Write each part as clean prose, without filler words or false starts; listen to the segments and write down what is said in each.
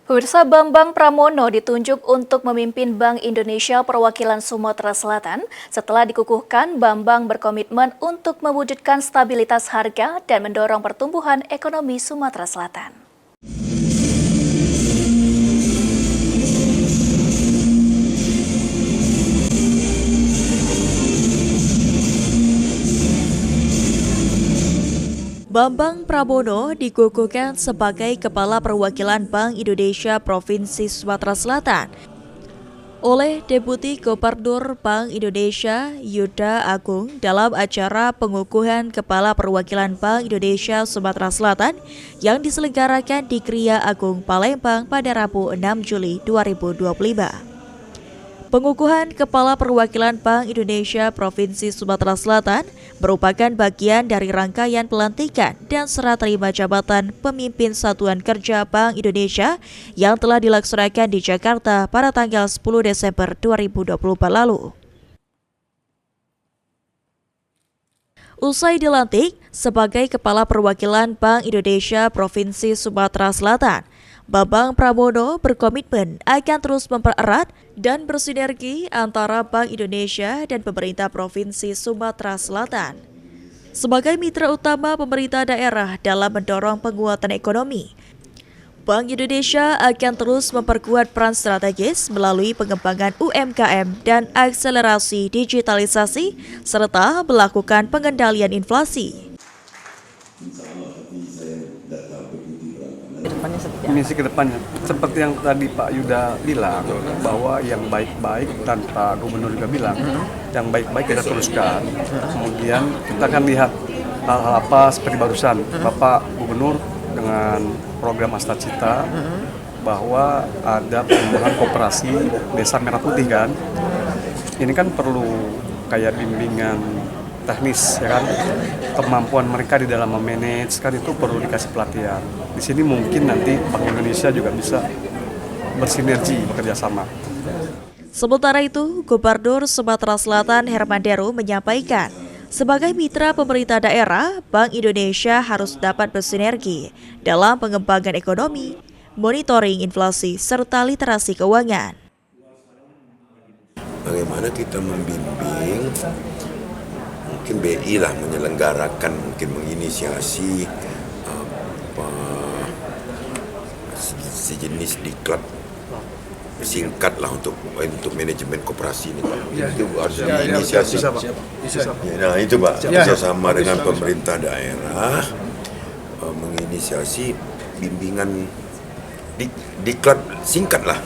Pemirsa, Bambang Pramono ditunjuk untuk memimpin Bank Indonesia Perwakilan Sumatera Selatan. Setelah dikukuhkan, Bambang berkomitmen untuk mewujudkan stabilitas harga dan mendorong pertumbuhan ekonomi Sumatera Selatan. Bambang Pramono dikukuhkan sebagai Kepala Perwakilan Bank Indonesia Provinsi Sumatera Selatan oleh Deputi Gubernur Bank Indonesia Yuda Agung dalam acara pengukuhan Kepala Perwakilan Bank Indonesia Sumatera Selatan yang diselenggarakan di Kriya Agung Palembang pada Rabu 6 Juli 2025. Pengukuhan Kepala Perwakilan Bank Indonesia Provinsi Sumatera Selatan merupakan bagian dari rangkaian pelantikan dan serah terima jabatan pemimpin Satuan Kerja Bank Indonesia yang telah dilaksanakan di Jakarta pada tanggal 10 Desember 2024 lalu. Usai dilantik sebagai Kepala Perwakilan Bank Indonesia Provinsi Sumatera Selatan, Bambang Pramono berkomitmen akan terus mempererat dan bersinergi antara Bank Indonesia dan pemerintah Provinsi Sumatera Selatan. Sebagai mitra utama pemerintah daerah dalam mendorong penguatan ekonomi, Bank Indonesia akan terus memperkuat peran strategis melalui pengembangan UMKM dan akselerasi digitalisasi, serta melakukan pengendalian inflasi. Misi ke depannya, seperti yang tadi Pak Yuda bilang, bahwa yang baik-baik dan Pak Gubernur juga bilang, yang baik-baik kita teruskan. Kemudian kita akan lihat hal-hal apa seperti barusan Bapak Gubernur dengan program Asta Cita, bahwa ada pengembangan koperasi Desa Merah Putih kan. Ini kan perlu kayak bimbingan teknis, ya kan, kemampuan mereka di dalam memanage kan itu perlu dikasih pelatihan. Di sini mungkin nanti Bank Indonesia juga bisa bersinergi, bekerja sama. Sementara itu, Gubernur Sumatera Selatan Herman Deru menyampaikan, sebagai mitra pemerintah daerah, Bank Indonesia harus dapat bersinergi dalam pengembangan ekonomi, monitoring inflasi, serta literasi keuangan. Bagaimana kita membimbing, mungkin BI lah menyelenggarakan, mungkin menginisiasi sejenis diklat singkat lah untuk manajemen koperasi ini. Itu harus diinisiasi. Nah itu Pak, bersama dengan pemerintah daerah menginisiasi bimbingan diklat singkat lah.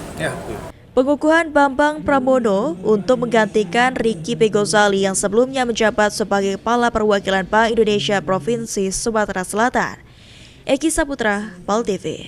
Pengukuhan Bambang Pramono untuk menggantikan Ricky P. Ghazali yang sebelumnya menjabat sebagai Kepala Perwakilan Bank Indonesia Provinsi Sumatera Selatan. Eki Saputra, PAL TV.